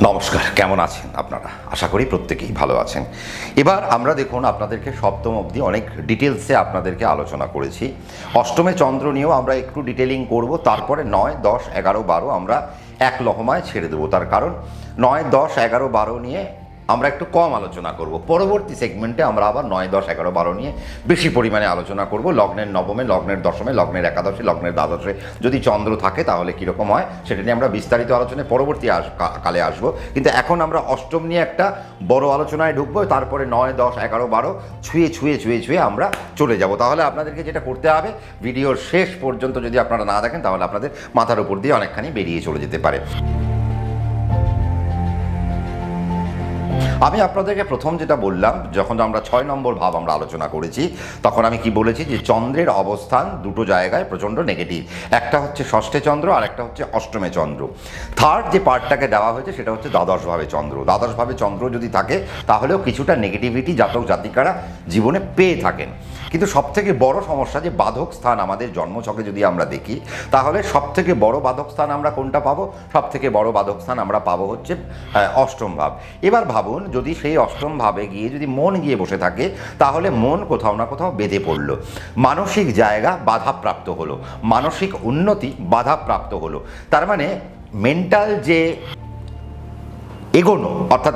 নমস্কার, কেমন আছেন আপনারা? আশা করি প্রত্যেকেই ভালো আছেন। এবার আমরা দেখুন আপনাদেরকে সপ্তম অবধি অনেক ডিটেলসে আপনাদেরকে আলোচনা করেছি। অষ্টমে চন্দ্র নিয়েও আমরা একটু ডিটেলিং করব, তারপরে 9, 10, 11, 12 আমরা এক লহমায় ছেড়ে দেবো। তার কারণ 9, 10, 11, 12 নিয়ে আমরা একটু কম আলোচনা করব। পরবর্তী সেগমেন্টে আমরা আবার 9, 10, 11, 12 নিয়ে বেশি পরিমাণে আলোচনা করব। লগ্নের নবমে, লগ্নের দশমে, লগ্নের একাদশে, লগ্নের দ্বাদশে যদি চন্দ্র থাকে তাহলে কীরকম হয় সেটা নিয়ে আমরা বিস্তারিত আলোচনায় পরবর্তী কালে আসবো। কিন্তু এখন আমরা অষ্টম নিয়ে একটা বড় আলোচনায় ঢুকবো, তারপরে 9, 10, 11, 12 ছুঁয়ে আমরা চলে যাব। তাহলে আপনাদেরকে যেটা করতে হবে, ভিডিওর শেষ পর্যন্ত যদি আপনারা না দেখেন তাহলে আপনাদের মাথার উপর দিয়ে অনেকখানি বেরিয়ে চলে যেতে পারে। আমি আপনাদেরকে প্রথম যেটা বললাম, যখন আমরা 6 নম্বর ভাব আমরা আলোচনা করেছি, তখন আমি কি বলেছি যে চন্দ্রের অবস্থান দুটো জায়গায় প্রচণ্ড নেগেটিভ। একটা হচ্ছে ষষ্ঠে চন্দ্র আর একটা হচ্ছে অষ্টমে চন্দ্র। থার্ড যে পার্টটাকে দেওয়া হয়েছে সেটা হচ্ছে দ্বাদশভাবে চন্দ্র। দ্বাদশভাবে চন্দ্র যদি থাকে তাহলেও কিছুটা নেগেটিভিটি জাতক জাতিকারা জীবনে পেয়ে থাকেন। কিন্তু সবথেকে বড় সমস্যা যে বাধক স্থান আমাদের জন্মছকে যদি আমরা দেখি, তাহলে সবথেকে বড় বাধক স্থান আমরা কোনটা পাবো? সবথেকে বড় বাধক স্থান আমরা পাবো হচ্ছে অষ্টম ভাব। এবার ভাবুন, যদি সেই অষ্টম ভাবে গিয়ে যদি মন গিয়ে বসে থাকে, তাহলে মন কোথাও না কোথাও বেঁধে পড়লো, মানসিক জায়গা বাধাপ্রাপ্ত হলো, মানসিক উন্নতি বাধাপ্রাপ্ত হলো। তার মানে মেন্টাল যে এগোনো, অর্থাৎ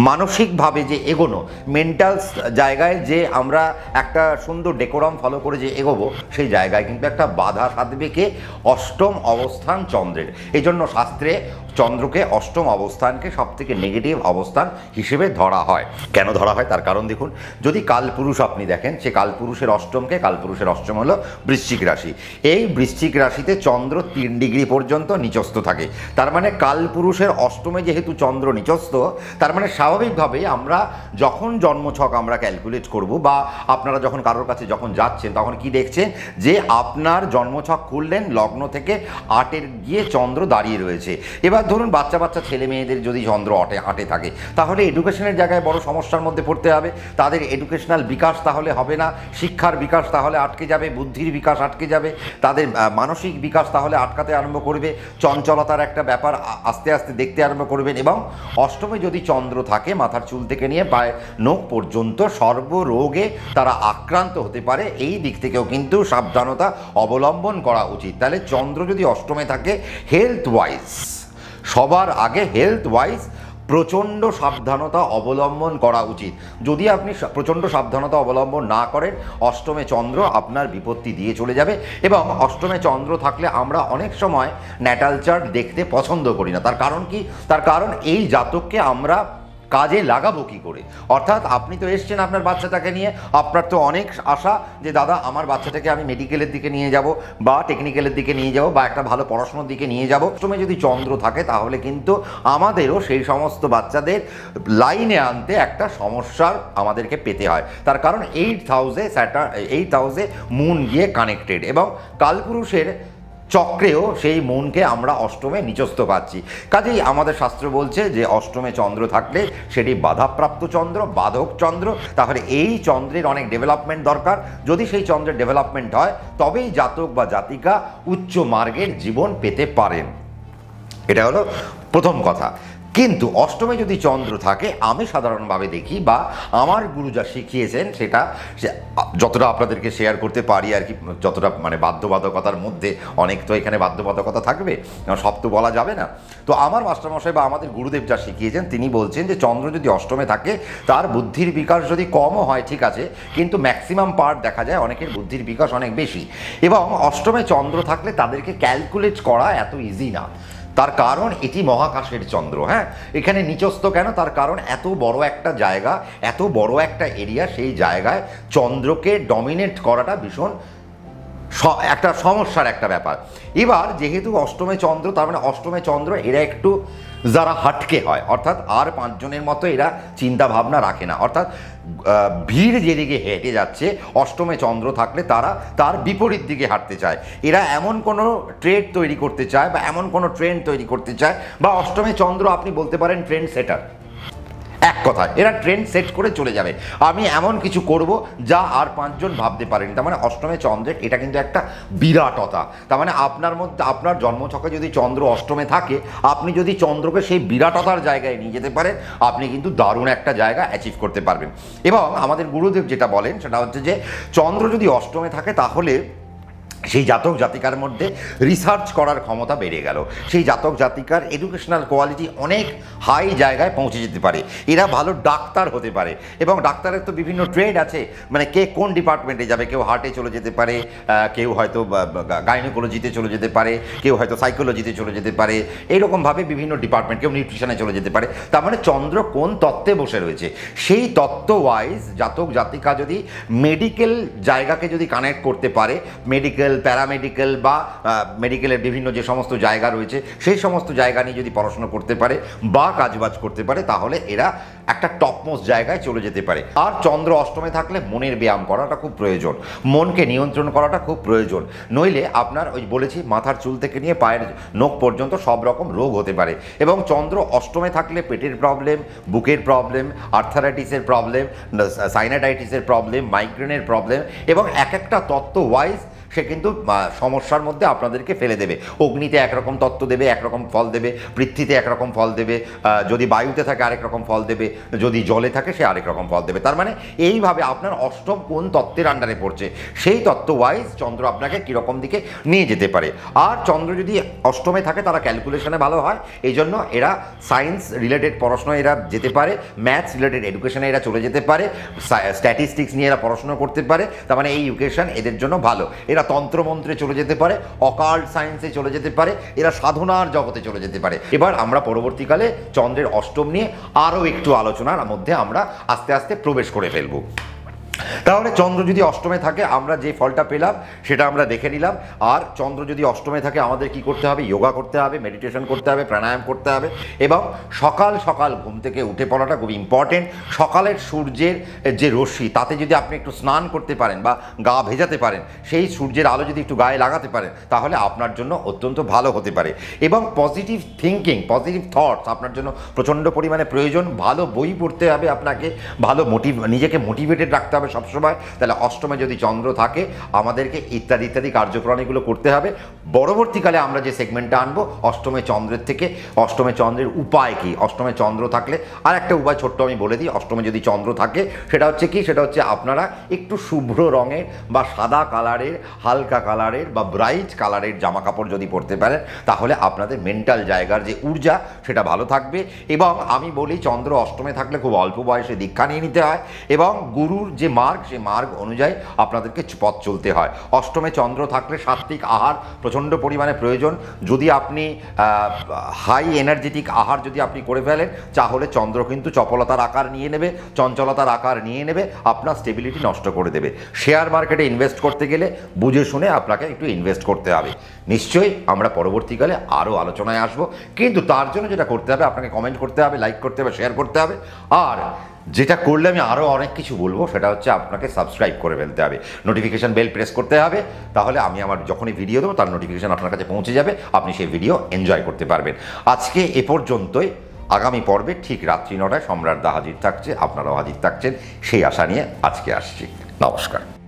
মানসিকভাবে যে এগোনো, মেন্টাল জায়গায় যে আমরা একটা সুন্দর ডেকোরাম ফলো করে যে এগোবো, সেই জায়গায় কিন্তু একটা বাধা সাধবে কে? অষ্টম অবস্থান চন্দ্রের। এই জন্য শাস্ত্রে চন্দ্রকে অষ্টম অবস্থানকে সবথেকে নেগেটিভ অবস্থান হিসেবে ধরা হয়। কেন ধরা হয় তার কারণ দেখুন, যদি কালপুরুষ আপনি দেখেন, সে কালপুরুষের অষ্টমকে, কালপুরুষের অষ্টম হলো বৃশ্চিক রাশি। এই বৃশ্চিক রাশিতে চন্দ্র 3 ডিগ্রি পর্যন্ত নিচস্থ থাকে। তার মানে কালপুরুষের অষ্টমে যেহেতু চন্দ্র নিচস্থ, তার মানে স্বাভাবিকভাবেই আমরা যখন জন্মছক আমরা ক্যালকুলেট করব, বা আপনারা যখন কারোর কাছে যখন যাচ্ছেন তখন কি দেখছেন যে আপনার জন্মছক খুললেন, লগ্ন থেকে 8-এর গিয়ে চন্দ্র দাঁড়িয়ে রয়েছে। এবার ধরুন বাচ্চা ছেলে মেয়েদের যদি চন্দ্র 8-এ থাকে, তাহলে এডুকেশনের জায়গায় বড় সমস্যার মধ্যে পড়তে হবে। তাদের এডুকেশনাল বিকাশ তাহলে হবে না, শিক্ষার বিকাশ তাহলে আটকে যাবে, বুদ্ধির বিকাশ আটকে যাবে, তাদের মানসিক বিকাশ তাহলে আটকাতে আরম্ভ করবে, চঞ্চলতার একটা ব্যাপার আস্তে আস্তে দেখতে আরম্ভ করবেন। এবং অষ্টমে যদি চন্দ্র থাকে, মাথার চুল থেকে নিয়ে পায়ে নখ পর্যন্ত সর্বরোগে তারা আক্রান্ত হতে পারে। এই দিক থেকেও কিন্তু সাবধানতা অবলম্বন করা উচিত। তাহলে চন্দ্র যদি অষ্টমে থাকে, হেলথ ওয়াইজ, সবার আগে হেলথ ওয়াইজ প্রচণ্ড সাবধানতা অবলম্বন করা উচিত। যদি আপনি প্রচণ্ড সাবধানতা অবলম্বন না করেন, অষ্টমে চন্দ্র আপনার বিপত্তি দিয়ে চলে যাবে। এবং অষ্টমে চন্দ্র থাকলে আমরা অনেক সময় ন্যাটাল চার্ট দেখতে পছন্দ করি না। তার কারণ কি? তার কারণ এই জাতককে আমরা কাজে লাগাবো কী করে? অর্থাৎ আপনি তো এসছেন আপনার বাচ্চাটাকে নিয়ে, আপনার তো অনেক আশা যে দাদা আমার বাচ্চাটাকে আমি মেডিকেলের দিকে নিয়ে যাব, বা টেকনিক্যালের দিকে নিয়ে যাব, বা একটা ভালো পড়াশোনার দিকে নিয়ে যাব। অষ্টমে যদি চন্দ্র থাকে তাহলে কিন্তু আমাদেরও সেই সমস্ত বাচ্চাদের লাইনে আনতে একটা সমস্যার আমাদেরকে পেতে হয়। তার কারণ 8th হাউসে মুন গিয়ে কানেক্টেড, এবং কালপুরুষের চক্রেও সেই মনকে আমরা অষ্টমে নিচস্থ পাচ্ছি। কাজেই আমাদের শাস্ত্র বলছে যে অষ্টমে চন্দ্র থাকলে সেটি বাধাপ্রাপ্ত চন্দ্র, বাধক চন্দ্র। তাহলে এই চন্দ্রের অনেক ডেভেলপমেন্ট দরকার। যদি সেই চন্দ্রের ডেভেলপমেন্ট হয়, তবেই জাতক বা জাতিকা উচ্চ মার্গের জীবন পেতে পারেন। এটা হলো প্রথম কথা। কিন্তু অষ্টমে যদি চন্দ্র থাকে, আমি সাধারণভাবে দেখি, বা আমার গুরু যা শিখিয়েছেন সেটা যতটা আপনাদেরকে শেয়ার করতে পারি আর কি, যতটা মানে বাধ্যবাধকতার মধ্যে, অনেক তো এখানে বাধ্যবাধকতা থাকবে, সব তো বলা যাবে না। তো আমার মাস্টারমশাই বা আমাদের গুরুদেব যা শিখিয়েছেন, তিনি বলছেন যে চন্দ্র যদি অষ্টমে থাকে, তার বুদ্ধির বিকাশ যদি কমও হয় ঠিক আছে, কিন্তু ম্যাক্সিমাম পার্ট দেখা যায় অনেকের বুদ্ধির বিকাশ অনেক বেশি। এবং অষ্টমে চন্দ্র থাকলে তাদেরকে ক্যালকুলেট করা এত ইজি না। তার কারণ এটি মহাকাশের চন্দ্র। হ্যাঁ, এখানে নিচস্থ কেন? তার কারণ এত বড় একটা জায়গা, এত বড় একটা এরিয়া, সেই জায়গায় চন্দ্রকে ডমিনেট করাটা ভীষণ একটা সমস্যার একটা ব্যাপার। এবার যেহেতু অষ্টমে চন্দ্র, তার মানে অষ্টমে চন্দ্র এরা একটু যারা হাটকে হয়, অর্থাৎ আর 5 জনের মতো এরা চিন্তা ভাবনা রাখে না। অর্থাৎ ভিড় যেদিকে হেঁটে যাচ্ছে, অষ্টমে চন্দ্র থাকলে তারা তার বিপরীত দিকে হাঁটতে চায়। এরা এমন কোনো ট্রেড তৈরি করতে চায়, বা এমন কোনো ট্রেন্ড তৈরি করতে চায়, বা অষ্টমে চন্দ্র আপনি বলতে পারেন ট্রেন্ড সেটার। এক কথায় এরা ট্রেন্ড সেট করে চলে যাবে, আমি এমন কিছু করব যা আর 5 জন ভাবতে পারেনি। তার মানে অষ্টমে চন্দ্রের এটা কিন্তু একটা বিরাটতা। তার মানে আপনার মধ্যে, আপনার জন্মছকে যদি চন্দ্র অষ্টমে থাকে, আপনি যদি চন্দ্রকে সেই বিরাটতার জায়গায় নিয়ে যেতে পারেন, আপনি কিন্তু দারুণ একটা জায়গা অ্যাচিভ করতে পারবেন। এবং আমাদের গুরুদেব যেটা বলেন সেটা হচ্ছে যে চন্দ্র যদি অষ্টমে থাকে তাহলে সেই জাতক জাতিকার মধ্যে রিসার্চ করার ক্ষমতা বেড়ে গেল, সেই জাতক জাতিকার এডুকেশনাল কোয়ালিটি অনেক হাই জায়গায় পৌঁছে যেতে পারে, এরা ভালো ডাক্তার হতে পারে। এবং ডাক্তারের তো বিভিন্ন ট্রেড আছে, মানে কে কোন ডিপার্টমেন্টে যাবে, কেউ হার্টে চলে যেতে পারে, কেউ হয়তো গাইনোকোলজিতে চলে যেতে পারে, কেউ হয়তো সাইকোলজিতে চলে যেতে পারে, এইরকমভাবে বিভিন্ন ডিপার্টমেন্ট, কেউ নিউট্রিশনে চলে যেতে পারে। তার মানে চন্দ্র কোন তত্ত্বে বসে রয়েছে সেই তত্ত্ব ওয়াইজ জাতক জাতিকা যদি মেডিকেল জায়গাকে যদি কানেক্ট করতে পারে, মেডিকেল প্যারামেডিক্যাল বা মেডিকেলের বিভিন্ন যে সমস্ত জায়গা রয়েছে সেই সমস্ত জায়গা নিয়ে যদি পড়াশোনা করতে পারে বা কাজবাজ করতে পারে, তাহলে এরা একটা টপমোস্ট জায়গায় চলে যেতে পারে। আর চন্দ্র অষ্টমে থাকলে মনের ব্যায়াম করাটা খুব প্রয়োজন, মনকে নিয়ন্ত্রণ করাটা খুব প্রয়োজন, নইলে আপনার ওই বলেছি মাথার চুল থেকে নিয়ে পায়ের নখ পর্যন্ত সব রকম রোগ হতে পারে। এবং চন্দ্র অষ্টমে থাকলে পেটের প্রবলেম, বুকের প্রবলেম, আর্থারাইটিসের প্রবলেম, সাইনাটাইটিসের প্রবলেম, মাইগ্রেনের প্রবলেম, এবং এক একটা তত্ত্ব ওয়াইজ সে কিন্তু সমস্যার মধ্যে আপনাদেরকে ফেলে দেবে। অগ্নিতে একরকম তত্ত্ব দেবে, একরকম ফল দেবে, পৃথ্বীতে একরকম ফল দেবে, যদি বায়ুতে থাকে আরেক রকম ফল দেবে, যদি জলে থাকে সে আরেক রকম ফল দেবে। তার মানে এইভাবে আপনার অষ্টম কোন তত্ত্বের আন্ডারে পড়ছে সেই তত্ত্ব ওয়াইজ চন্দ্র আপনাকে কীরকম দিকে নিয়ে যেতে পারে। আর চন্দ্র যদি অষ্টমে থাকে তারা ক্যালকুলেশনে ভালো হয়, এই জন্য এরা সায়েন্স রিলেটেড পড়াশোনায় এরা যেতে পারে, ম্যাথস রিলেটেড এডুকেশনে এরা চলে যেতে পারে, স্ট্যাটিস্টিক্স নিয়ে এরা পড়াশোনা করতে পারে। তার মানে এই এডুকেশন এদের জন্য ভালো। এরা তন্ত্রমন্ত্রে চলে যেতে পারে, অকাল্ট সায়েন্সে চলে যেতে পারে, এরা সাধনার জগতে চলে যেতে পারে। এবার আমরা পরবর্তীকালে চন্দ্রের অষ্টম নিয়ে আরও একটু আলোচনার মধ্যে আমরা আস্তে আস্তে প্রবেশ করে ফেলবো। তাহলে চন্দ্র যদি অষ্টমে থাকে আমরা যে ফলটা পেলাম সেটা আমরা দেখে নিলাম। আর চন্দ্র যদি অষ্টমে থাকে আমাদের কি করতে হবে? যোগা করতে হবে, মেডিটেশন করতে হবে, প্রাণায়াম করতে হবে, এবং সকাল সকাল ঘুম থেকে উঠে পড়াটা খুব ইম্পর্টেন্ট। সকালের সূর্যের যে রশ্মি তাতে যদি আপনি একটু স্নান করতে পারেন বা গা ভেজাতে পারেন, সেই সূর্যের আলো যদি একটু গায়ে লাগাতে পারেন, তাহলে আপনার জন্য অত্যন্ত ভালো হতে পারে। এবং পজিটিভ থিঙ্কিং, পজিটিভ থটস আপনার জন্য প্রচণ্ড পরিমাণে প্রয়োজন। ভালো বই পড়তে হবে আপনাকে, ভালো নিজেকে মোটিভেটেড রাখতে হবে সবসময়। তাহলে অষ্টমে যদি চন্দ্র থাকে আমাদেরকে ইত্যাদি ইত্যাদি কার্যপ্রণালীগুলো করতে হবে। পরবর্তীকালে আমরা যে সেগমেন্টটা আনবো অষ্টমে চন্দ্রের থেকে, অষ্টমে চন্দ্রের উপায় কি, অষ্টমে চন্দ্র থাকলে আর একটা উপায় ছোট্ট আমি বলে দিই। অষ্টমে যদি চন্দ্র থাকে সেটা হচ্ছে কি, সেটা হচ্ছে আপনারা একটু শুভ্র রঙের বা সাদা কালারের, হালকা কালারের বা ব্রাইট কালারের জামা কাপড় যদি পরতে পারেন, তাহলে আপনাদের মেন্টাল জায়গার যে ঊর্জা সেটা ভালো থাকবে। এবং আমি বলি চন্দ্র অষ্টমে থাকলে খুব অল্প বয়সে দীক্ষা নিয়ে নিতে হয়, এবং গুরুর যে মার্গ সেই মার্গ অনুযায়ী আপনাদেরকে পথ চলতে হয়। অষ্টমে চন্দ্র থাকলে সাত্ত্বিক আহার প্রচণ্ড পরিমাণে প্রয়োজন। যদি আপনি হাই এনার্জেটিক আহার যদি আপনি করে ফেলেন, তাহলে চন্দ্র কিন্তু চপলতার আকার নিয়ে নেবে, চঞ্চলতার আকার নিয়ে নেবে, আপনার স্টেবিলিটি নষ্ট করে দেবে। শেয়ার মার্কেটে ইনভেস্ট করতে গেলে বুঝে শুনে আপনাকে একটু ইনভেস্ট করতে হবে। নিশ্চয়ই আমরা পরবর্তীকালে আরও আলোচনায় আসবো, কিন্তু তার জন্য যেটা করতে হবে আপনাকে কমেন্ট করতে হবে, লাইক করতে হবে, শেয়ার করতে হবে। আর যেটা করলে আমি আরও অনেক কিছু বলবো সেটা হচ্ছে আপনাকে সাবস্ক্রাইব করে ফেলতে হবে, নোটিফিকেশান বেল প্রেস করতে হবে। তাহলে আমি আমার যখনই ভিডিও দেবো তার নোটিফিকেশান আপনার কাছে পৌঁছে যাবে, আপনি সেই ভিডিও এনজয় করতে পারবেন। আজকে এ পর্যন্তই। আগামী পর্বে ঠিক রাত্রি 9টায় সম্রাট দা হাজির থাকছে, আপনারাও হাজির থাকছেন সেই আশা নিয়ে আজকে আসছি। নমস্কার।